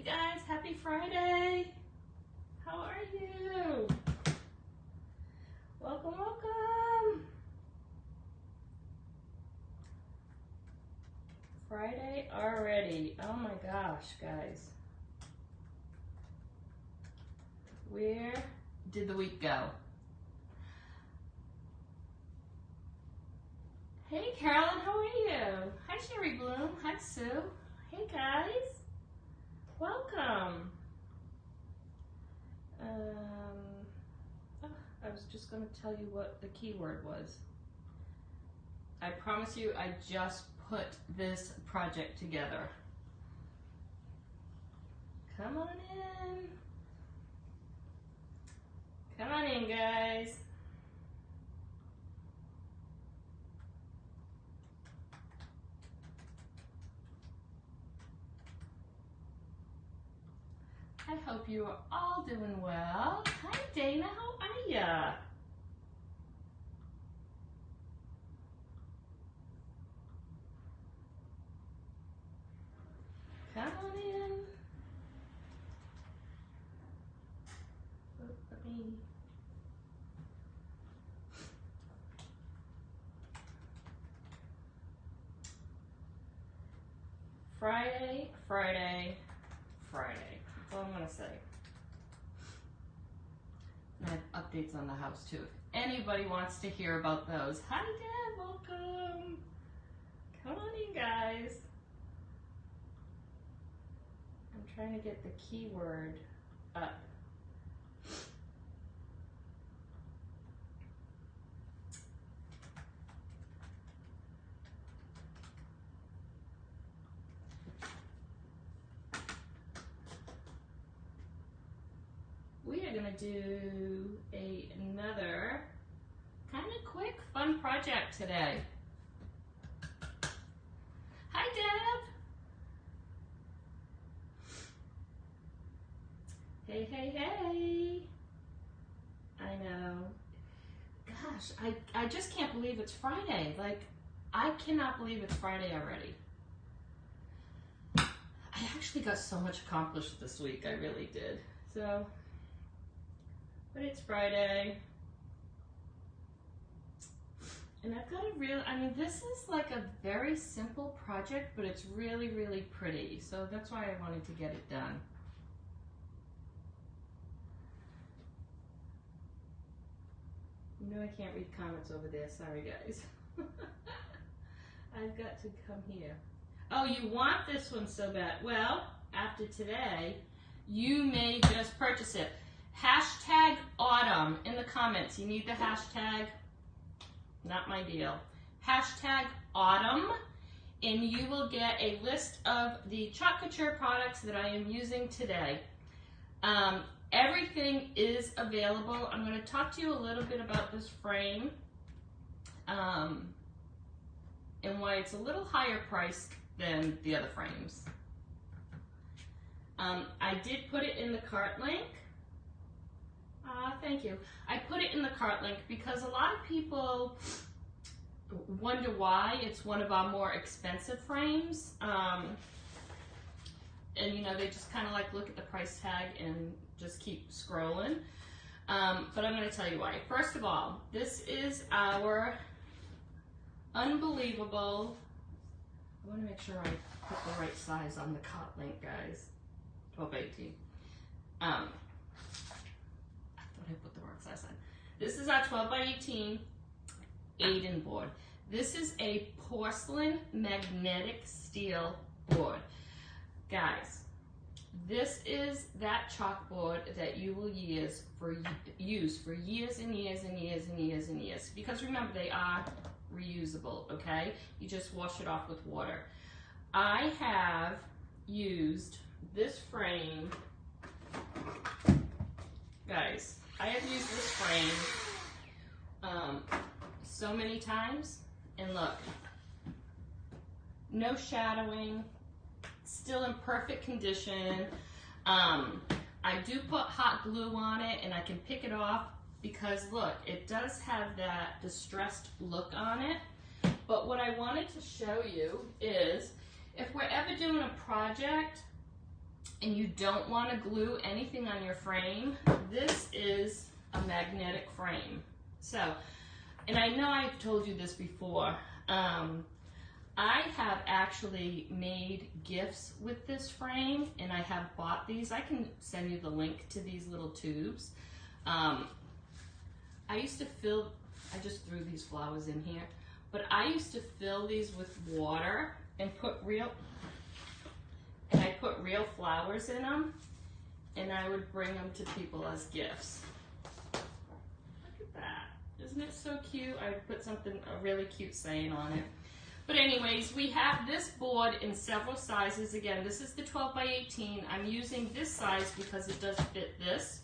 guys, happy Friday. How are you? Welcome, welcome. Friday already. Oh my gosh, guys. Where did the week go? Hey Carolyn, how are you? Hi Sherry Bloom. Hi Sue. Hey guys. Welcome. I was just going to tell you what the keyword was. I promise you I just put this project together. Come on in. Come on in, guys. I hope you are all doing well. Hi Dana, how are ya? Come on in. Let me... Friday, Friday, Friday. That's all I'm gonna say. And I have updates on the house too. If anybody wants to hear about those. Hi Deb, welcome. Come on in, guys. I'm trying to get the keyword up. We are gonna do another kind of quick, fun project today. Hi, Deb. Hey, hey, hey. I know. Gosh, I just can't believe it's Friday. Like, I cannot believe it's Friday already. I actually got so much accomplished this week. I really did. So, but it's Friday. And I've got a real, I mean, this is like a very simple project, but it's really, really pretty. So that's why I wanted to get it done. You know I can't read comments over there. Sorry, guys. I've got to come here. Oh, you want this one so bad. Well, after today, you may just purchase it. Hashtag autumn in the comments. You need the hashtag. Not my deal. Hashtag autumn, and you will get a list of the Chalk Couture products that I am using today. Everything is available. I'm going to talk to you a little bit about this frame and why it's a little higher priced than the other frames. I did put it in the cart link. Thank you. I put it in the cart link because a lot of people wonder why it's one of our more expensive frames. And you know, they just kind of like look at the price tag and just keep scrolling. But I'm going to tell you why. First of all, this is our unbelievable, I want to make sure I put the right size on the cart link, guys. 12-18. I put the wrong size on. This is our 12-by-18 Aiden board. This is a porcelain magnetic steel board. Guys, this is that chalkboard that you will use for years and years and years and years and years. Because remember, they are reusable, okay? You just wash it off with water. I have used this frame, guys, I have used this frame so many times, and look, no shadowing, still in perfect condition. I do put hot glue on it and I can pick it off because look, it does have that distressed look on it. But what I wanted to show you is if we're ever doing a project and you don't want to glue anything on your frame, this is a magnetic frame. So, and I know I've told you this before, I have actually made gifts with this frame, and I have bought these. I can send you the link to these little tubes. I used to fill, I just threw these flowers in here, but I used to fill these with water and put real flowers in them, and I would bring them to people as gifts. Look at that. Isn't it so cute? I would put a really cute saying on it. But anyways, we have this board in several sizes. Again, this is the 12 by 18. I'm using this size because it does fit this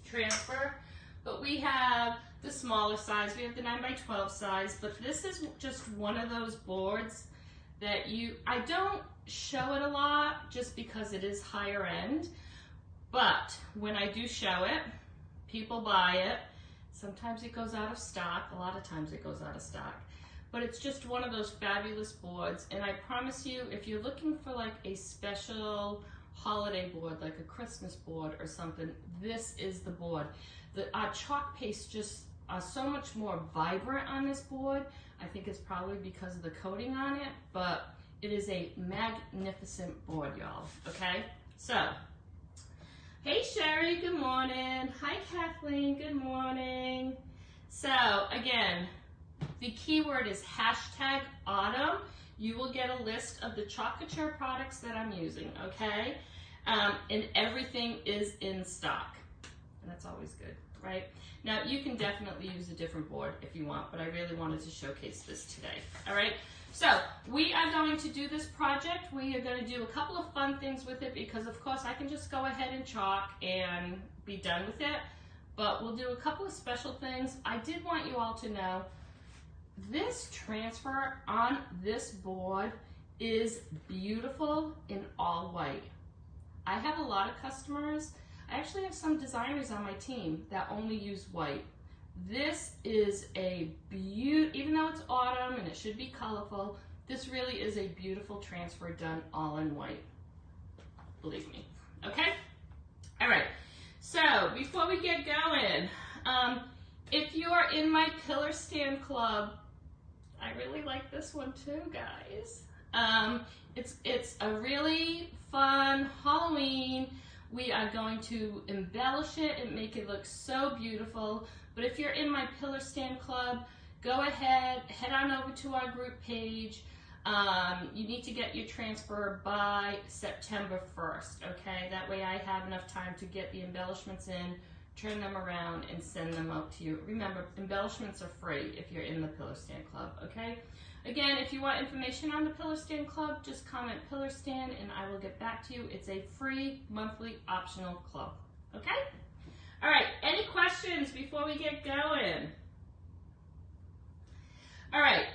transfer. But we have the smaller size. We have the 9 by 12 size. But this is just one of those boards that I don't show it a lot just because it is higher end. But when I do show it, people buy it. Sometimes it goes out of stock. A lot of times it goes out of stock. But it's just one of those fabulous boards, and I promise you, if you're looking for like a special holiday board, like a Christmas board or something, this is the board. Our chalk paste just are so much more vibrant on this board. I think it's probably because of the coating on it, but it is a magnificent board, y'all, okay? So, hey Sherry, good morning. Hi Kathleen, good morning. So, again, the keyword is #autumn. You will get a list of the chocolate products that I'm using, okay? And everything is in stock. And that's always good, right? Now, you can definitely use a different board if you want, but I really wanted to showcase this today, all right? So, we are going to do this project. We are going to do a couple of fun things with it because, of course, I can just go ahead and chalk and be done with it. But we'll do a couple of special things. I did want you all to know this transfer on this board is beautiful in all white. I have a lot of customers, I actually have some designers on my team that only use white. This is a even though it's autumn and it should be colorful, this really is a beautiful transfer done all in white. Believe me, okay? All right, so before we get going, if you're in my pillar stand club, I really like this one too, guys. It's a really fun Halloween. We are going to embellish it and make it look so beautiful. But if you're in my pillar stand club, go ahead, head on over to our group page. You need to get your transfer by September 1st, okay? That way I have enough time to get the embellishments in, turn them around, and send them out to you. Remember, embellishments are free if you're in the Pillar Stand Club, okay? Again, if you want information on the Pillar Stand Club, just comment Pillar Stand and I will get back to you. It's a free monthly optional club, okay? All right, any questions before we get going? All right,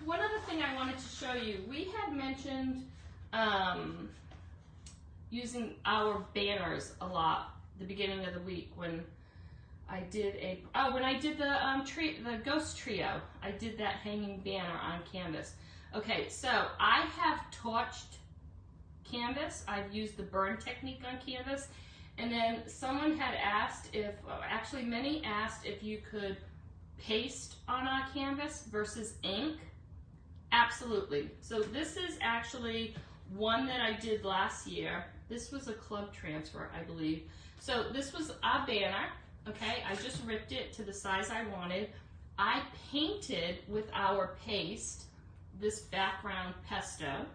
one other thing I wanted to show you. We had mentioned using our banners a lot the beginning of the week when I did the ghost trio. I did that hanging banner on canvas. Okay, so I have torched canvas. I've used the burn technique on canvas, and then someone had asked actually many asked if you could paste on our canvas versus ink. Absolutely. So this is actually one that I did last year. This was a club transfer, I believe. So this was a banner, okay? I just ripped it to the size I wanted. I painted with our paste this background pesto,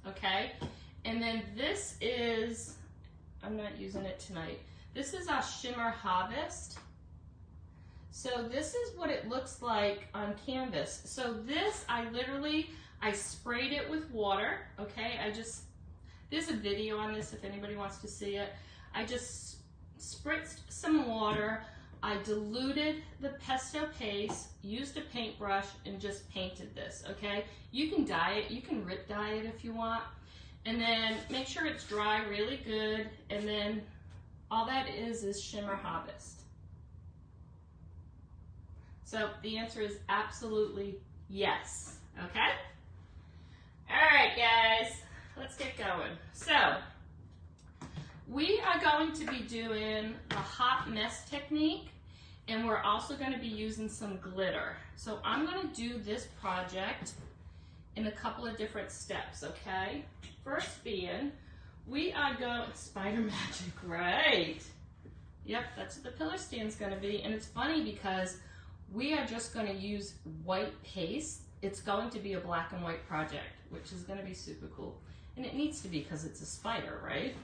okay? And then this is, I'm not using it tonight, this is our Shimmer Harvest. So this is what it looks like on canvas. So this, I sprayed it with water, okay? There's a video on this if anybody wants to see it. I just spritzed some water, I diluted the pesto paste, used a paintbrush, and just painted this, okay? You can dye it, you can rip dye it if you want, and then make sure it's dry really good, and then all that is Shimmer Harvest. So the answer is absolutely yes, okay? All right, guys, let's get going. So, we are going to be doing the hot mess technique, and we're also going to be using some glitter. So I'm going to do this project in a couple of different steps, okay? First being, we are going, spider magic, right? Yep, that's what the pillar stand's going to be. And it's funny because we are just going to use white paste. It's going to be a black and white project, which is going to be super cool. And it needs to be because it's a spider, right?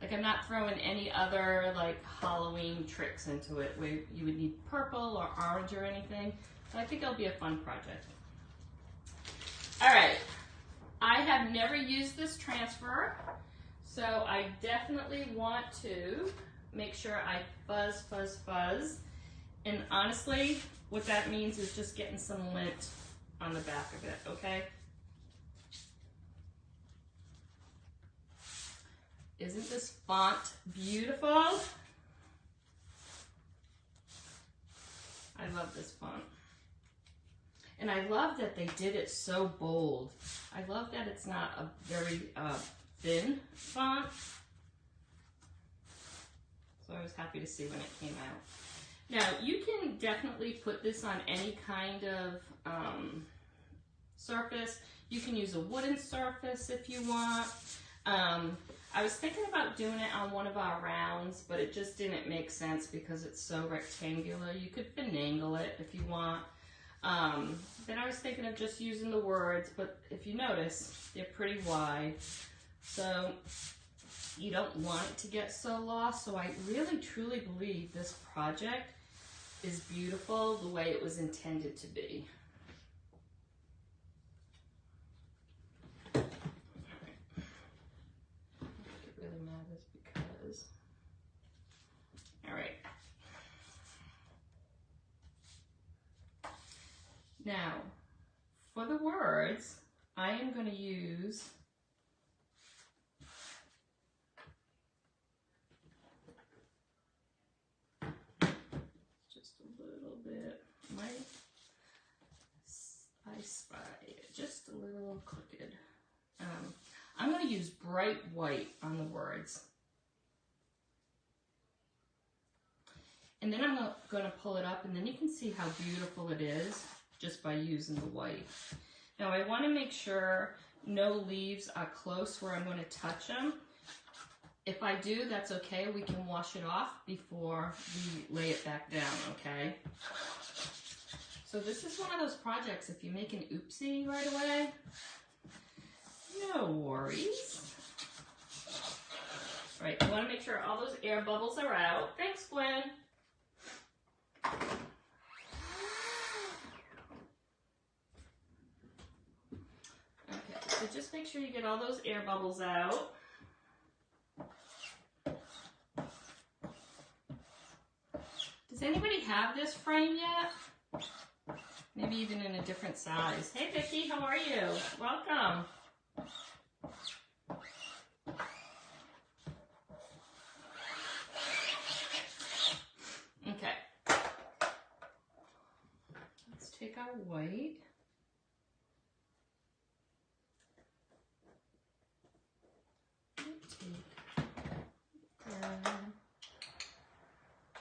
Like, I'm not throwing any other like Halloween tricks into it where you would need purple or orange or anything. So I think it'll be a fun project. All right, I have never used this transfer, so I definitely want to make sure I fuzz, fuzz, fuzz. And honestly, what that means is just getting some lint on the back of it, okay? Isn't this font beautiful? I love this font. And I love that they did it so bold. I love that it's not a very thin font. So I was happy to see when it came out. Now, you can definitely put this on any kind of surface. You can use a wooden surface if you want. I was thinking about doing it on one of our rounds, but it just didn't make sense because it's so rectangular. You could finagle it if you want. Then I was thinking of just using the words, but if you notice, they're pretty wide. So you don't want it to get so lost. So I really, truly believe this project is beautiful the way it was intended to be. Now, for the words, I am going to use just a little bit. I spy it just a little crooked. I'm going to use bright white on the words. And then I'm going to pull it up, and then you can see how beautiful it is just by using the white. Now I want to make sure no leaves are close where I'm going to touch them. If I do, that's okay. We can wash it off before we lay it back down, okay? So this is one of those projects, if you make an oopsie right away, no worries. All right, you want to make sure all those air bubbles are out. Thanks, Gwen. So just make sure you get all those air bubbles out. Does anybody have this frame yet? Maybe even in a different size. Hey Vicki, how are you? Welcome. Okay. Let's take our white.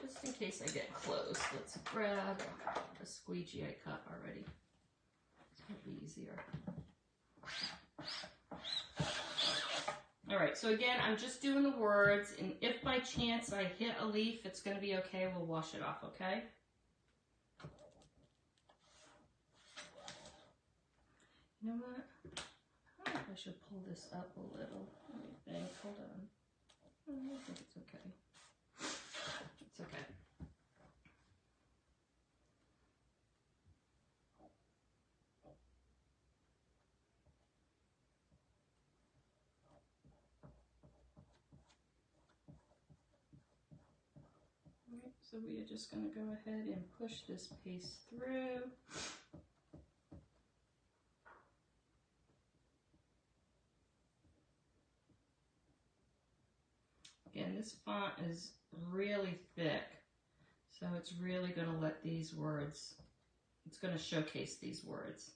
Just in case I get close, let's grab a squeegee I cut already. It's going to be easier. All right, so again, I'm just doing the words, and if by chance I hit a leaf, it's going to be okay. We'll wash it off, okay? You know what? I don't know if I should pull this up a little. What do you think? Hold on. I think it's okay. It's okay. All right, so we are just going to go ahead and push this paste through. Again, this font is really thick, so it's really going to let these words, it's going to showcase these words.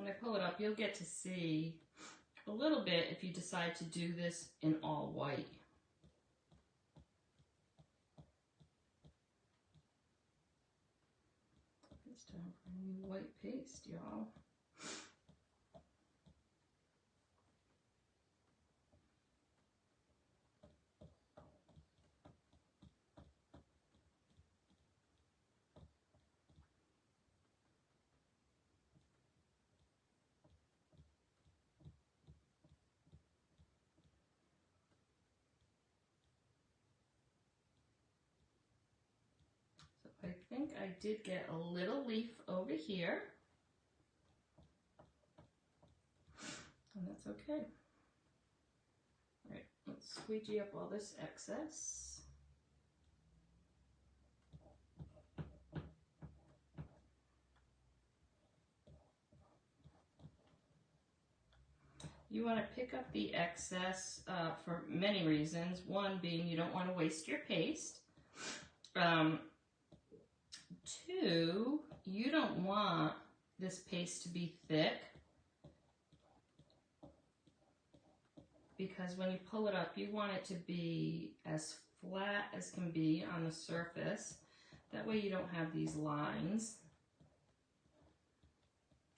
when I pull it up, you'll get to see a little bit if you decide to do this in all white. It's time for a new white paste, y'all. I think I did get a little leaf over here, and that's okay. All right, let's squeegee up all this excess. You want to pick up the excess for many reasons. One being you don't want to waste your paste. Two, you don't want this paste to be thick, because when you pull it up, you want it to be as flat as can be on the surface. That way you don't have these lines,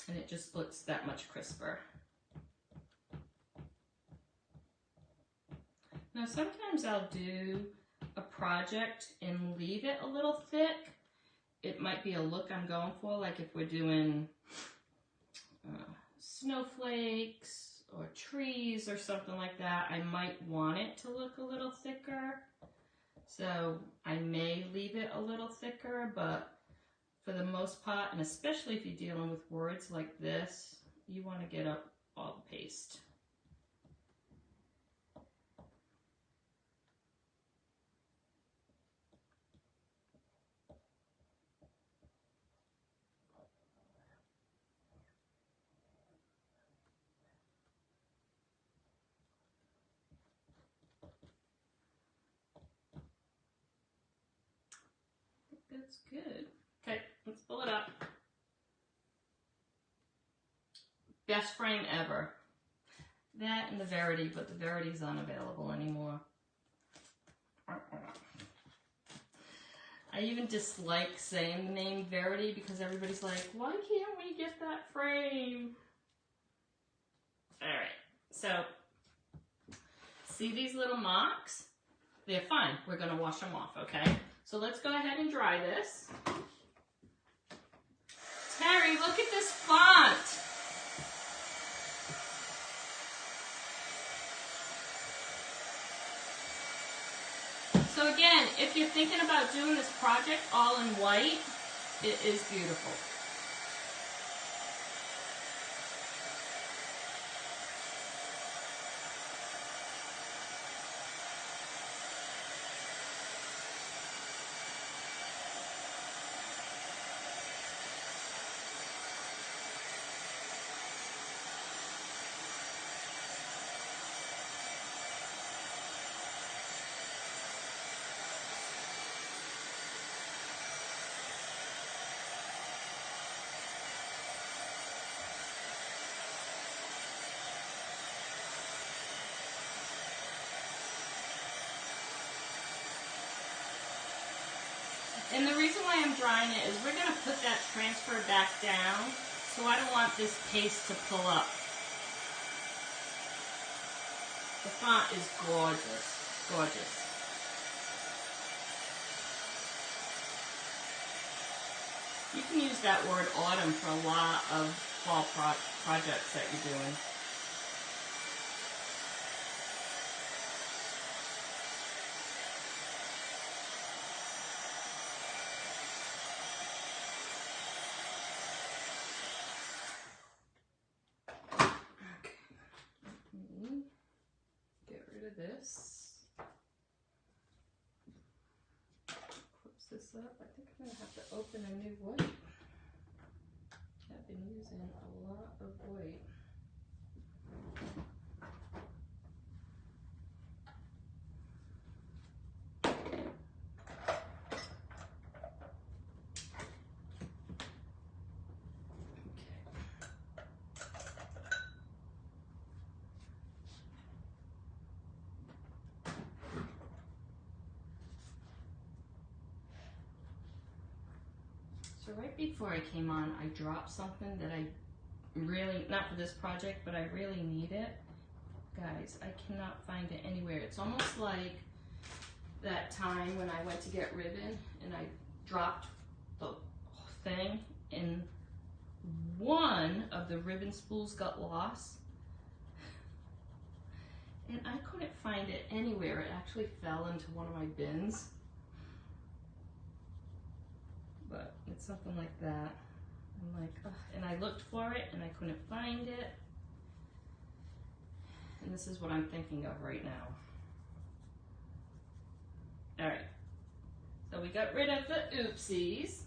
and it just looks that much crisper. Now sometimes I'll do a project and leave it a little thick. It might be a look I'm going for, like if we're doing snowflakes or trees or something like that, I might want it to look a little thicker. So I may leave it a little thicker, but for the most part, and especially if you're dealing with words like this, you want to get up all the paste. That's good. Okay, let's pull it up. Best frame ever. That and the Verity, but the Verity's unavailable anymore. I even dislike saying the name Verity because everybody's like, why can't we get that frame? Alright, so see these little marks? They're fine. We're going to wash them off, okay? So let's go ahead and dry this. Terry, look at this font. So again, if you're thinking about doing this project all in white, it is beautiful. And the reason why I'm drying it is we're going to put that transfer back down, so I don't want this paste to pull up. The font is gorgeous, gorgeous. You can use that word autumn for a lot of fall projects that you're doing. This. Close this up. I think I'm going to have to open a new white. I've been using a lot of white. Okay. So right before I came on, I dropped something that I really, not for this project, but I really need it. Guys, I cannot find it anywhere. It's almost like that time when I went to get ribbon and I dropped the thing and one of the ribbon spools got lost. And I couldn't find it anywhere. It actually fell into one of my bins. But it's something like that. I'm like, ugh. And I looked for it and I couldn't find it. And this is what I'm thinking of right now. All right, so we got rid of the oopsies.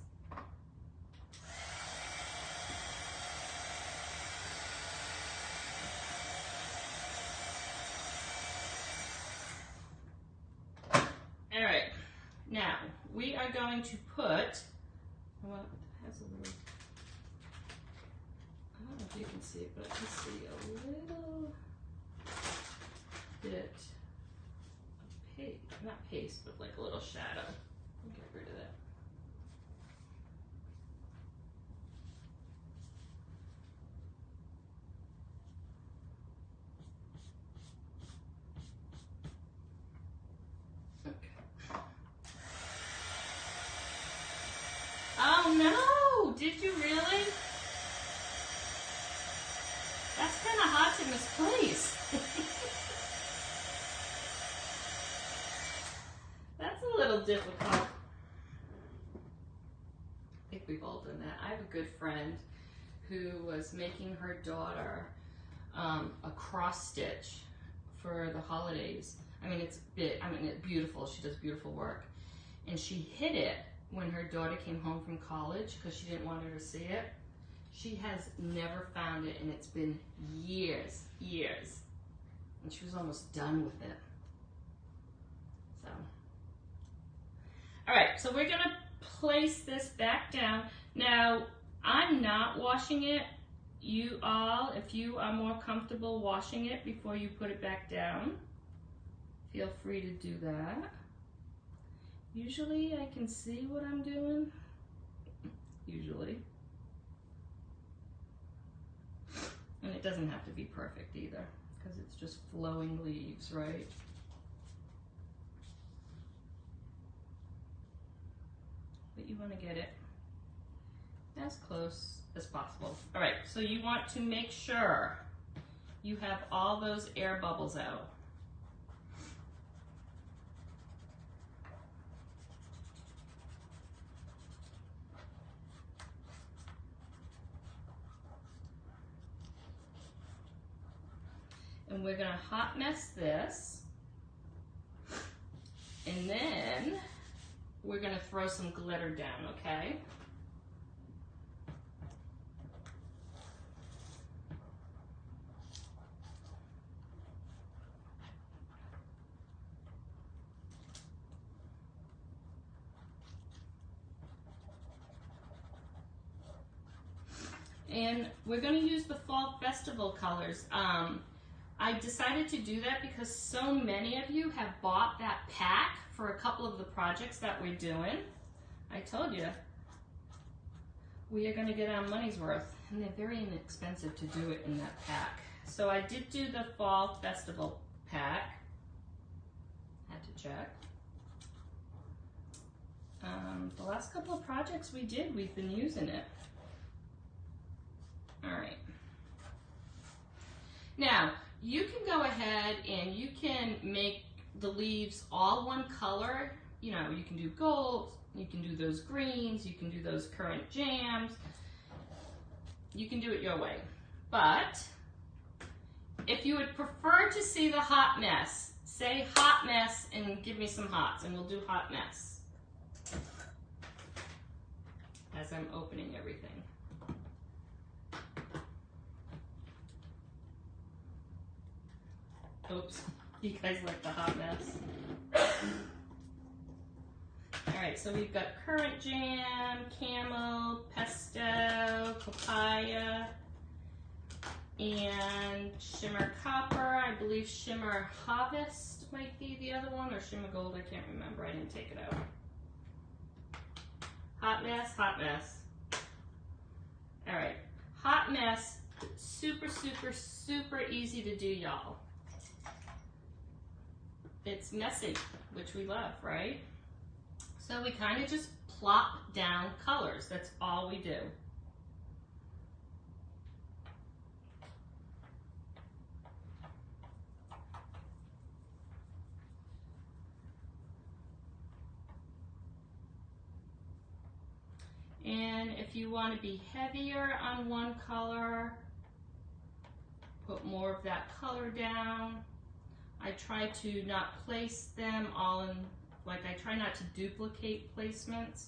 All right, now we are going to put, well, it has a little, I don't know if you can see it, but I can see a little bit of paste, not paste, but like a little shadow. I'll get rid of that. Oh no! Did you really? That's kind of hard to misplace. That's a little difficult. I think we've all done that. I have a good friend who was making her daughter a cross stitch for the holidays. I mean, it's beautiful. She does beautiful work. And she hid it when her daughter came home from college because she didn't want her to see it. She has never found it, and it's been years. And she was almost done with it. So, all right, so we're gonna place this back down. Now, I'm not washing it. You all, if you are more comfortable washing it before you put it back down, feel free to do that. Usually I can see what I'm doing, usually. And it doesn't have to be perfect either, because it's just flowing leaves, right? But you want to get it as close as possible. All right, so you want to make sure you have all those air bubbles out. And we're gonna hot mess this. And then we're gonna throw some glitter down, okay? And we're gonna use the Fall Festival colors. I decided to do that because so many of you have bought that pack for a couple of the projects that we're doing. I told you, we are going to get our money's worth, and they're very inexpensive to do it in that pack. So I did do the Fall Festival pack. Had to check. The last couple of projects we did, we've been using it. All right. Now, you can go ahead and you can make the leaves all one color. You know, you can do gold, you can do those greens, you can do those currant jams. You can do it your way. But if you would prefer to see the hot mess, say hot mess and give me some hots, and we'll do hot mess as I'm opening everything. Oops, you guys like the hot mess. All right, so we've got currant jam, camel, pesto, papaya, and shimmer copper. I believe shimmer harvest might be the other one, or shimmer gold, I can't remember, I didn't take it out. Hot mess, hot mess. All right, hot mess, super, super, super easy to do, y'all. It's messy, which we love, right? So we kind of just plop down colors. That's all we do. And if you want to be heavier on one color, put more of that color down. I try to not place them all in, like I try not to duplicate placements.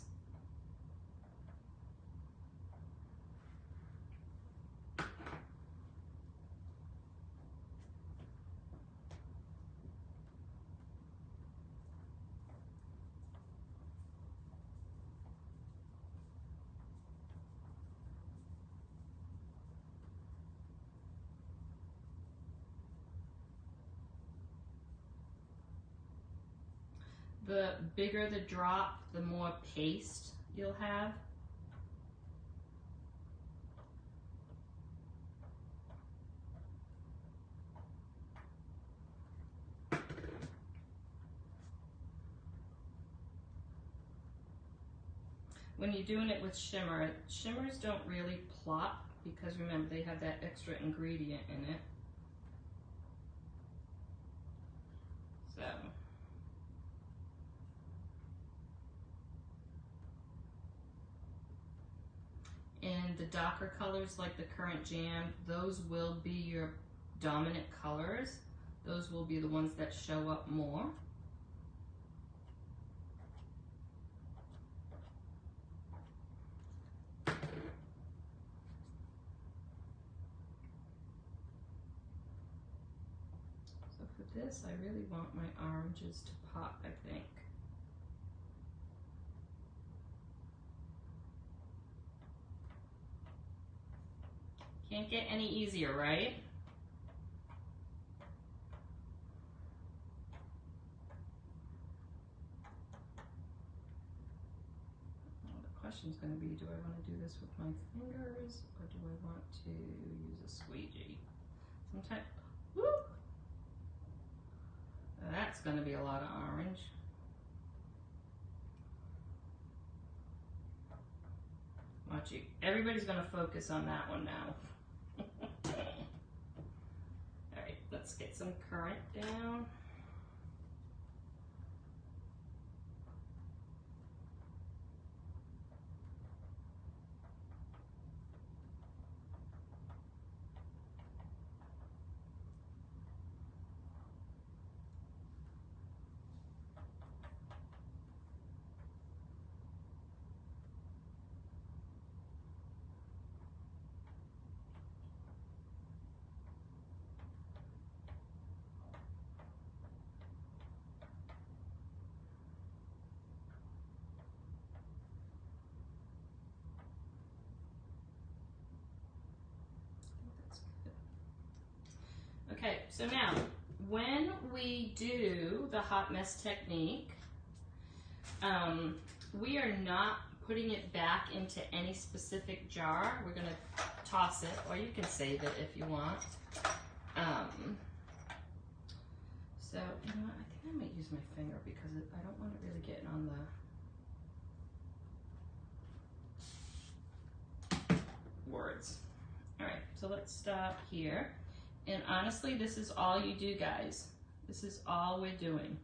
The bigger the drop, the more paste you'll have. When you're doing it with shimmer, shimmers don't really plop because remember they have that extra ingredient in it. So. And the darker colors like the currant jam, those will be your dominant colors. Those will be the ones that show up more. So for this, I really want my oranges to pop, I think. Can't get any easier, right? Well, the question's going to be, do I want to do this with my fingers or do I want to use a squeegee? Sometimes, woo! That's going to be a lot of orange. Watch you. Everybody's going to focus on that one now. All right, let's get some currant down. Okay, so now, when we do the hot mess technique, we are not putting it back into any specific jar. We're gonna toss it, or you can save it if you want. So, you know what, I think I might use my finger because I don't want it really getting on the words. All right, so let's stop here. And honestly, this is all you do, guys. This is all we're doing.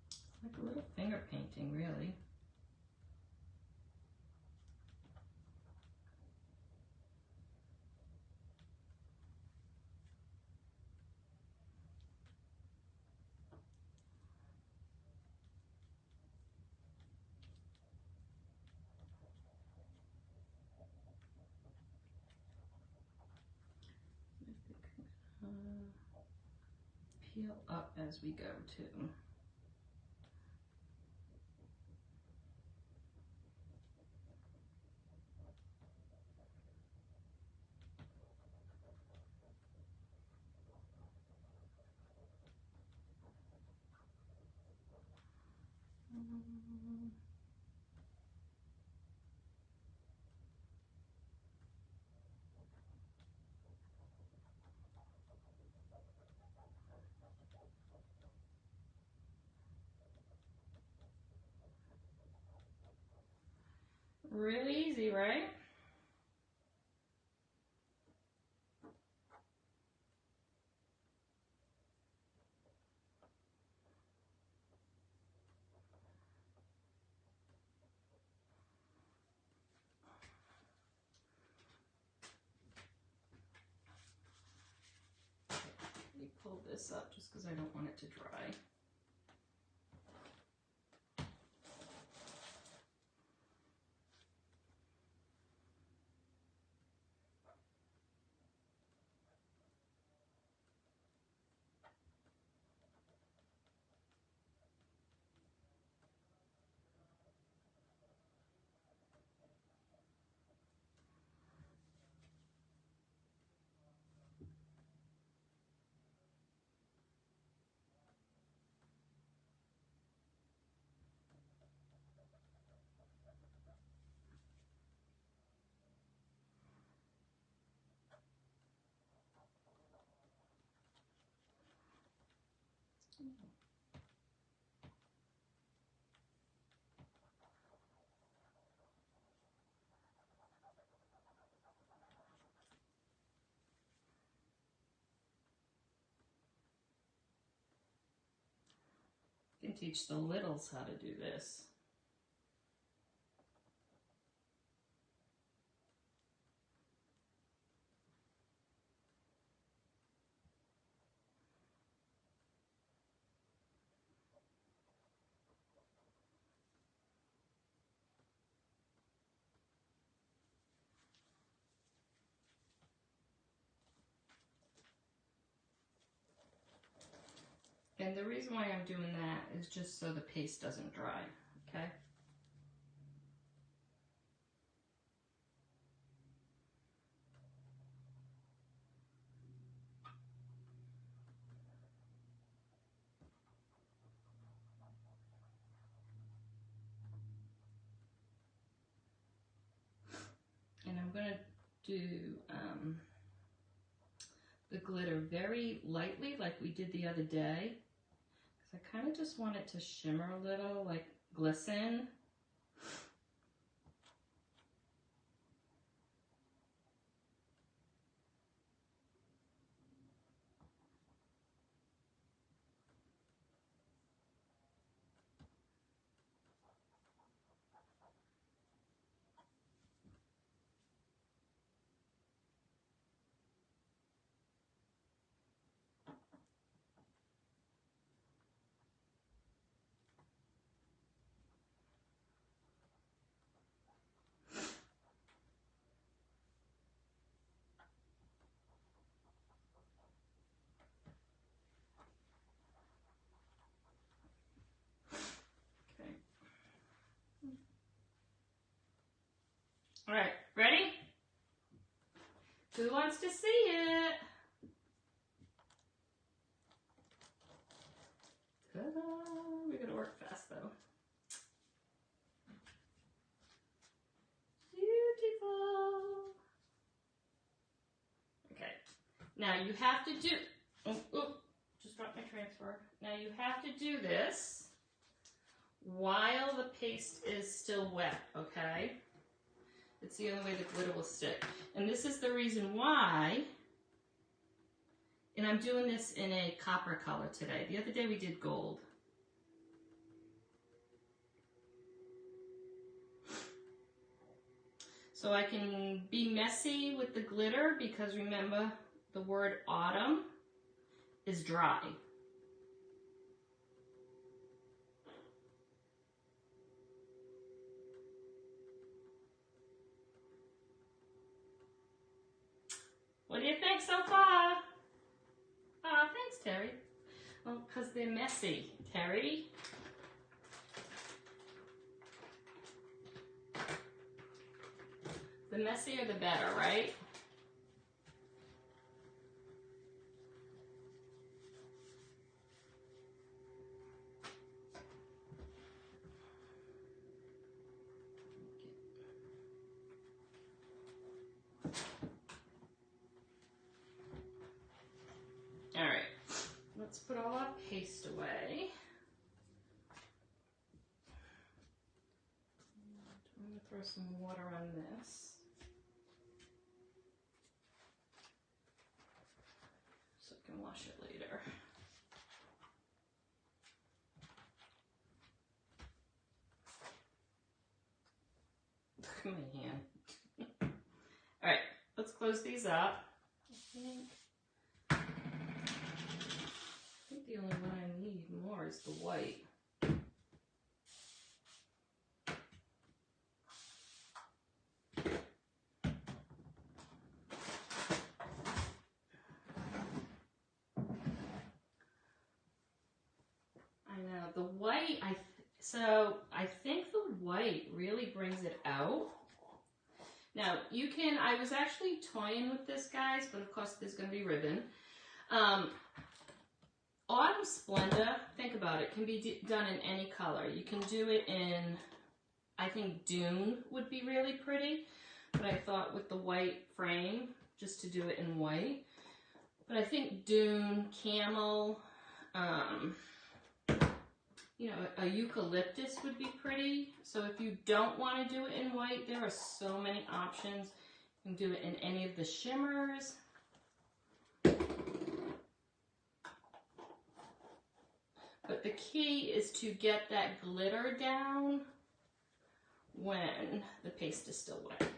It's like a little finger painting, really. Peel up as we go too. Really easy, right? Let me pull this up just because I don't want it to dry. You can teach the littles how to do this. And the reason why I'm doing that is just so the paste doesn't dry, okay? And I'm gonna do the glitter very lightly like we did the other day. Because I kind of just want it to shimmer a little, like glisten. All right, ready? Who wants to see it? Ta-da! We gotta work fast though. Beautiful. Okay, now you have to do, just dropped my transfer. Now you have to do this while the paste is still wet, okay? It's the only way the glitter will stick. And this is the reason why, and I'm doing this in a copper color today. The other day we did gold. So I can be messy with the glitter because remember the word autumn is dry. What do you think so far? Oh, thanks, Terry. Well, because they're messy, Terry. The messier the better, right? paste away. I'm going to throw some water on this. So I can wash it later. Look at my hand. All right, let's close these up. I think the only one I need more is the white. I know, the white, I think the white really brings it out. Now, you can, I was actually toying with this, guys, but of course there's going to be ribbon. Autumn Splendor, think about it, can be done in any color. You can do it in, I think Dune would be really pretty, but I thought with the white frame, just to do it in white. But I think Dune, Camel, you know, a eucalyptus would be pretty. So if you don't want to do it in white, there are so many options. You can do it in any of the shimmers. But the key is to get that glitter down when the paste is still wet.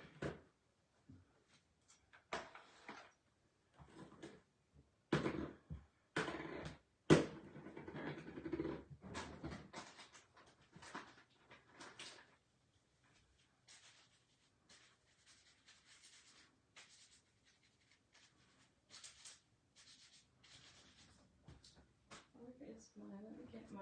Let me get my...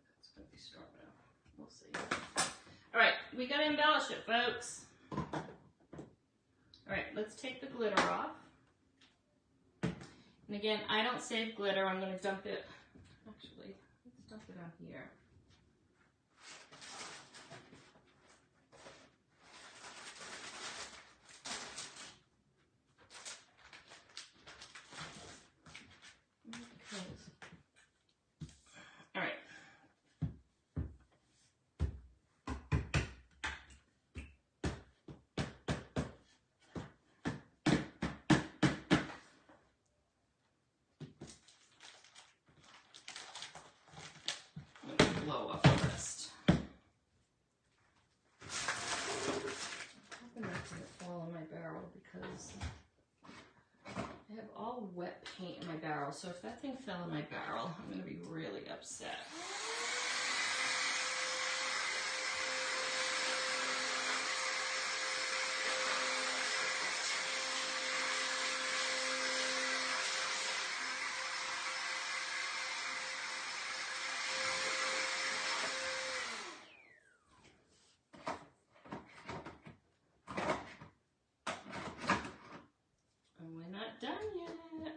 That's going to be strong enough. We'll see. All right, we got to embellish it, folks. All right, let's take the glitter off. And again, I don't save glitter. I'm going to dump it. Actually, let's dump it on here. All right. Blow off the rest. I'm hoping that doesn't fall in my barrel because I have all wet paint in my barrel. So if that thing fell in my barrel, I'm going to be really upset. Done yet.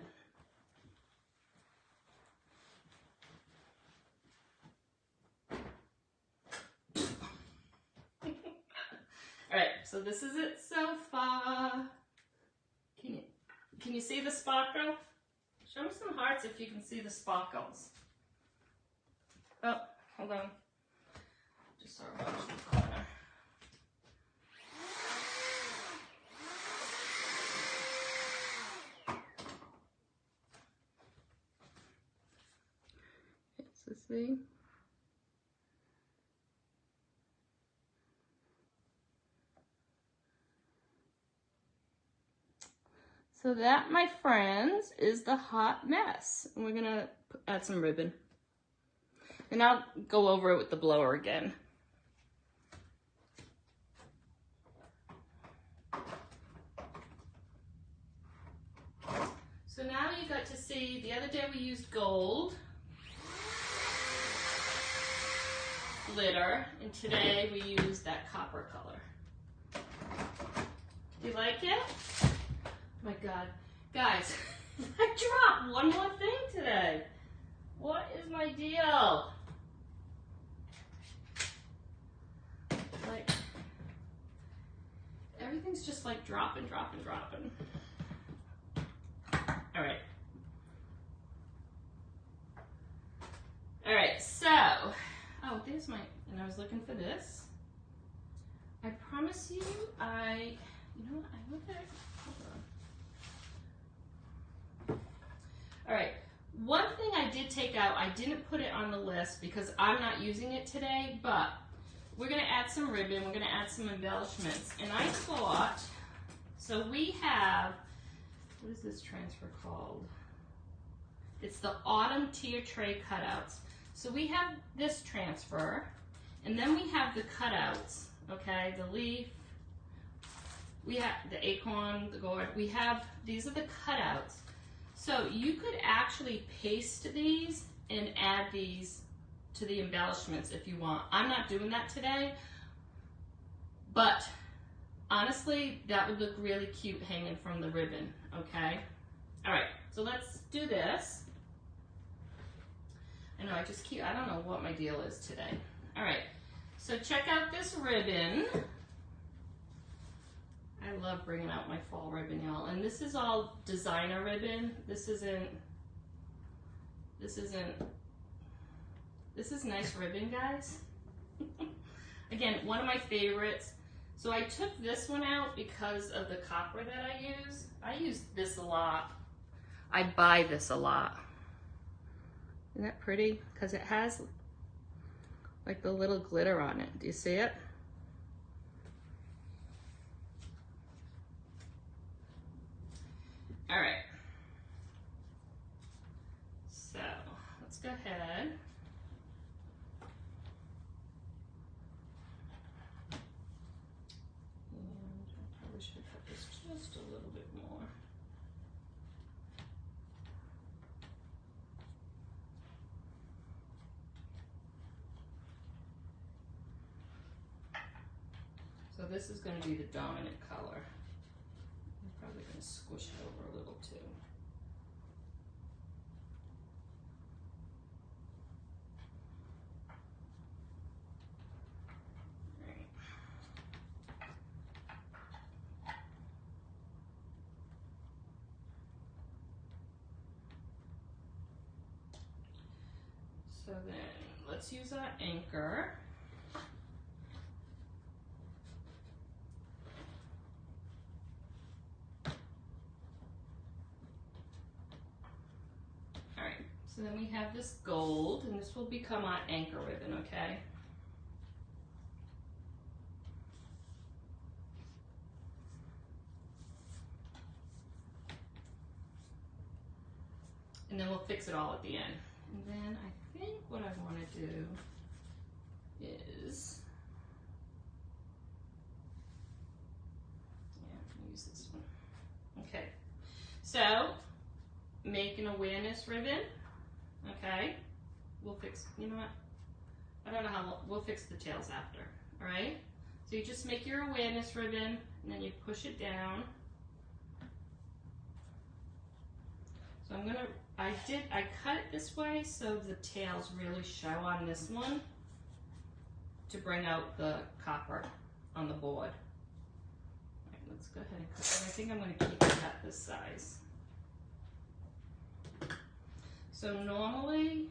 All right, so this is it so far. Can you see the sparkle? Show me some hearts if you can see the sparkles. Oh, hold on. Just saw a bunch in the corner. See? So that, my friends, is the hot mess. And we're gonna add some ribbon. And I'll go over it with the blower again. So now you got to see, the other day we used gold glitter, and today we use that copper color. Do you like it? Oh my God. Guys, I dropped one more thing today. What is my deal? everything's just like dropping. All right. All right, so, oh, there's my, and I was looking for this. I promise you, you know what, I look at it, hold on. All right, one thing I did take out, I didn't put it on the list because I'm not using it today, but we're gonna add some ribbon, we're gonna add some embellishments, and I thought, so we have, what is this transfer called? It's the Autumn Tier Tray Cutouts. So we have this transfer, and then we have the cutouts, okay? The leaf, we have the acorn, the gourd, these are the cutouts. So you could actually paste these and add these to the embellishments if you want. I'm not doing that today, but honestly, that would look really cute hanging from the ribbon, okay? All right, so let's do this. I know, I don't know what my deal is today. All right, so check out this ribbon. I love bringing out my fall ribbon, y'all. And this is all designer ribbon. This is nice ribbon, guys. Again, one of my favorites. So I took this one out because of the copper that I use. I use this a lot. I buy this a lot. Isn't that pretty? Because it has like the little glitter on it. Do you see it? All right. So let's go ahead. And I probably should cut this just a little bit more. So this is going to be the dominant color. I'm probably going to squish it over a little too. All right. So then let's use our anchor. So then we have this gold, and this will become our anchor ribbon, okay? And then we'll fix it all at the end. And then I think what I want to do is, yeah, I'm gonna use this one. Okay, so make an awareness ribbon. Okay, we'll fix, you know what? I don't know how, we'll fix the tails after, all right? So you just make your awareness ribbon, and then you push it down. So I'm gonna, I cut it this way so the tails really show on this one to bring out the copper on the board. All right, let's go ahead and cut it. I think I'm gonna keep it at this size. So normally,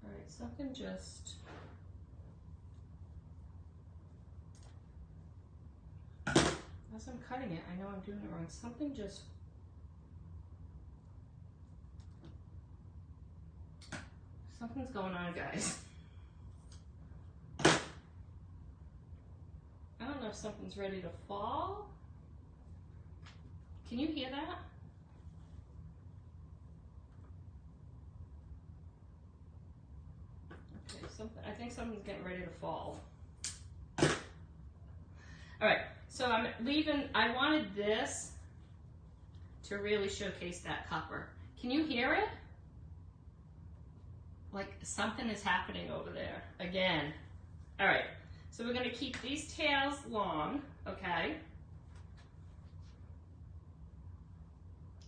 all right, something just, as I'm cutting it, I know I'm doing it wrong. Something just, something's going on, guys. I don't know if something's ready to fall. Can you hear that? Okay, I think something's getting ready to fall. All right, so I'm leaving, I wanted this to really showcase that copper. Can you hear it? Like something is happening over there again. All right. So we're going to keep these tails long, okay?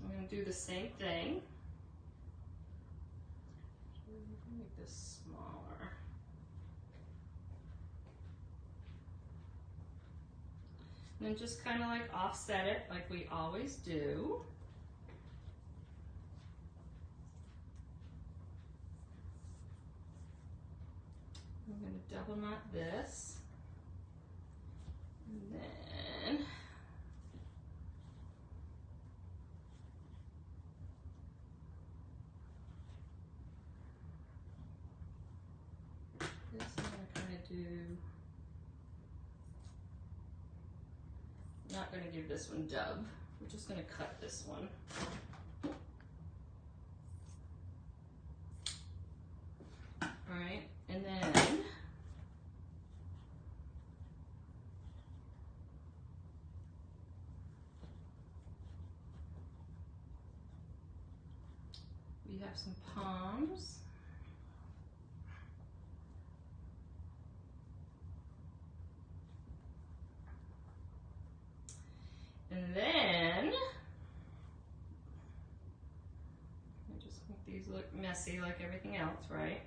We're going to do the same thing. Make this smaller. And then just kind of like offset it like we always do. I'm going to double knot this. And then this I'm going to kind of do, I'm not going to give this one dub. We're just going to cut this one. All right, and then we have some palms. And then I just make these look messy like everything else, right?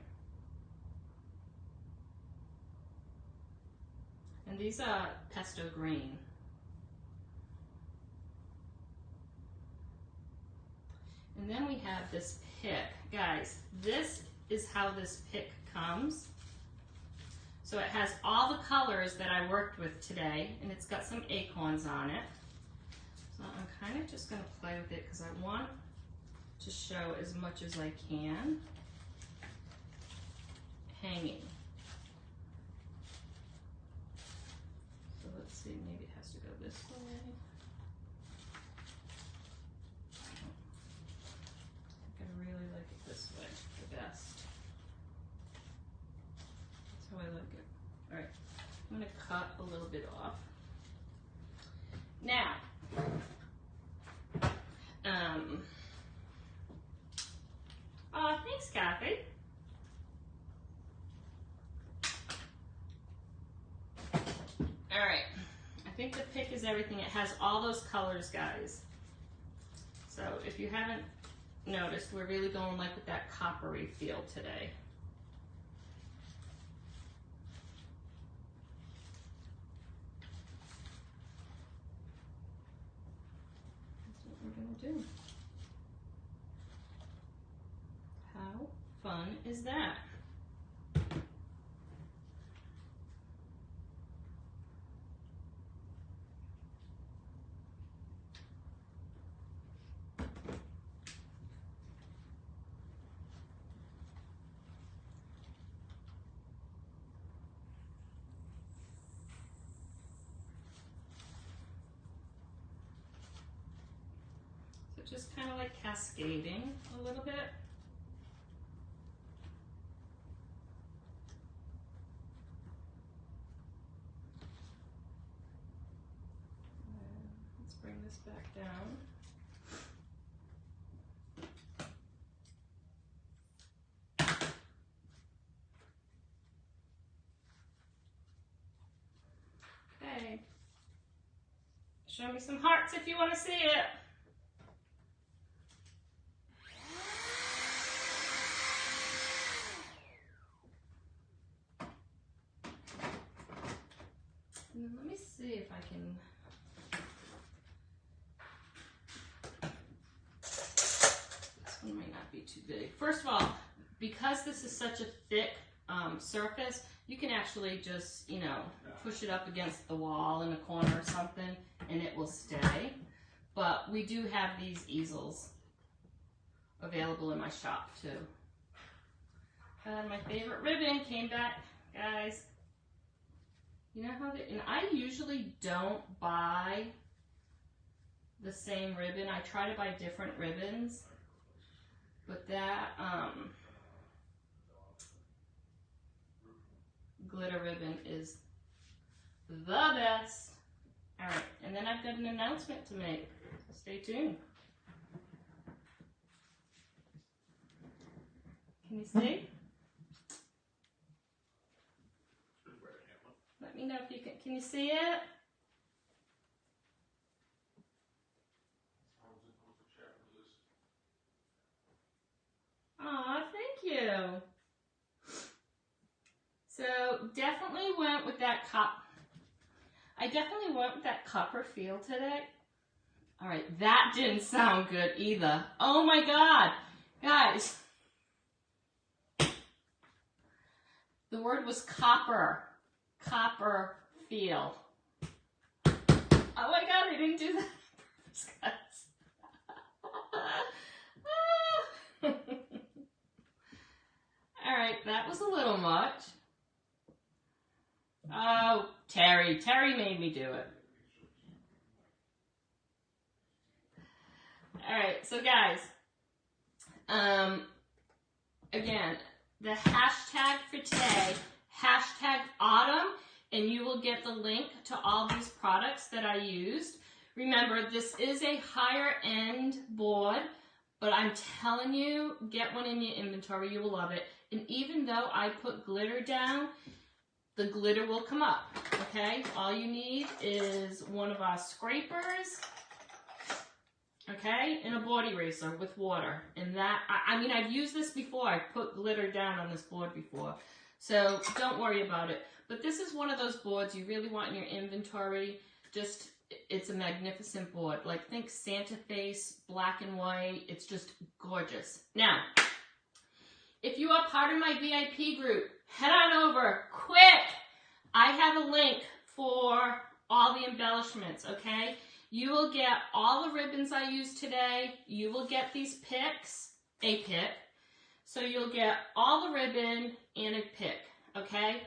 And these are pesto green. And then we have this pick. Guys, this is how this pick comes. So it has all the colors that I worked with today, and it's got some acorns on it. So I'm kind of just going to play with it because I want to show as much as I can hanging. So let's see, maybe it has to go this way. I really like it this way, the best. That's how I like it. All right, I'm going to cut a little bit off. Now, oh, thanks, Kathy. All right, I think the pick is everything. It has all those colors, guys. So if you haven't noticed, we're really going like with that coppery feel today. That's what we're gonna do. How fun is that? So just kind of like cascading a little bit. Let's bring this back down. Okay. Show me some hearts if you want to see it. And then let me see if I can. This one might not be too big. First of all, because this is such a thick surface, you can actually just, you know, push it up against the wall in a corner or something and it will stay. But we do have these easels available in my shop too. My favorite ribbon came back, guys. You know how and I usually don't buy the same ribbon. I try to buy different ribbons, but that glitter ribbon is the best. All right, and then I've got an announcement to make, so stay tuned. Can you see? Let me know if you can you see it? Aw, thank you. definitely went with that I definitely went with that copper feel today. All right, that didn't sound good either. Oh my God, guys. The word was copper. Copper feel. Oh my God, I didn't do that. All right, that was a little much. Oh, Terry made me do it. All right, so guys, again, the hashtag for today, hashtag autumn, and you will get the link to all these products that I used. Remember, this is a higher end board, but I'm telling you, get one in your inventory, you will love it. And even though I put glitter down, the glitter will come up, okay? All you need is one of our scrapers, okay, and a board eraser with water. And that, I mean, I've used this before. I've put glitter down on this board before. So don't worry about it. But this is one of those boards you really want in your inventory. Just, it's a magnificent board. Like, think Santa face, black and white. It's just gorgeous. Now, if you are part of my VIP group, head on over, quick. I have a link for all the embellishments, okay? You will get all the ribbons I used today. You will get these picks, a pick. So you'll get all the ribbon and a pick, okay?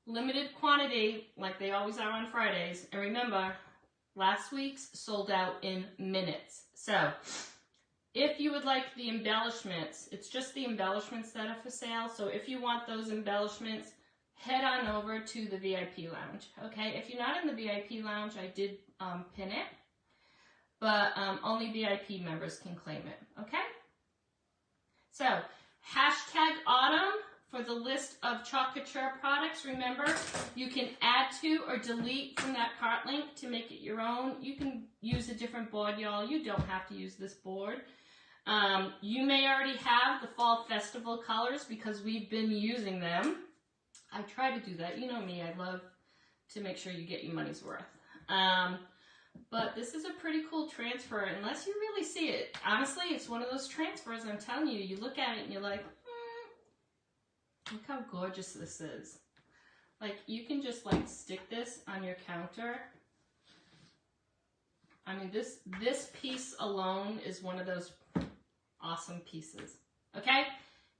Limited quantity, like they always are on Fridays. And remember, last week's sold out in minutes. So if you would like the embellishments, it's just the embellishments that are for sale. So if you want those embellishments, head on over to the VIP lounge, okay? If you're not in the VIP lounge, I did pin it, but only VIP members can claim it, okay? So, hashtag autumn for the list of Chocolate Couture products. Remember, you can add to or delete from that cart link to make it your own. You can use a different board, y'all. You don't have to use this board. You may already have the Fall Festival colors because we've been using them. I try to do that. You know me, I love to make sure you get your money's worth. But this is a pretty cool transfer, unless you really see it. Honestly, it's one of those transfers, I'm telling you, you look at it and you're like, look how gorgeous this is. Like, you can just like stick this on your counter. I mean, this piece alone is one of those awesome pieces. Okay?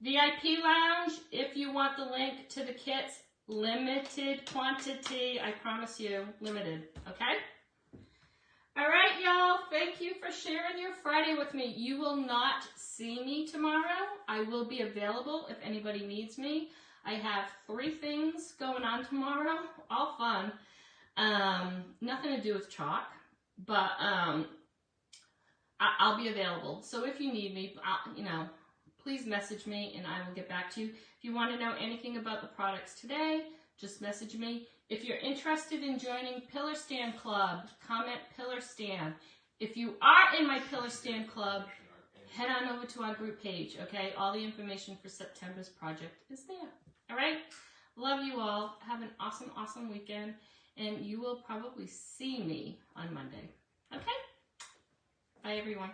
VIP Lounge, if you want the link to the kits, limited quantity, I promise you, limited, okay? All right, y'all, thank you for sharing your Friday with me. You will not see me tomorrow. I will be available if anybody needs me. I have 3 things going on tomorrow, all fun. Nothing to do with chalk, but I'll be available. So if you need me, please message me and I will get back to you. If you want to know anything about the products today, just message me. If you're interested in joining Pillar Stand Club, comment Pillar Stand. If you are in my Pillar Stand Club, head on over to our group page, okay? All the information for September's project is there, all right? Love you all. Have an awesome, awesome weekend, and you will probably see me on Monday, okay? Bye, everyone.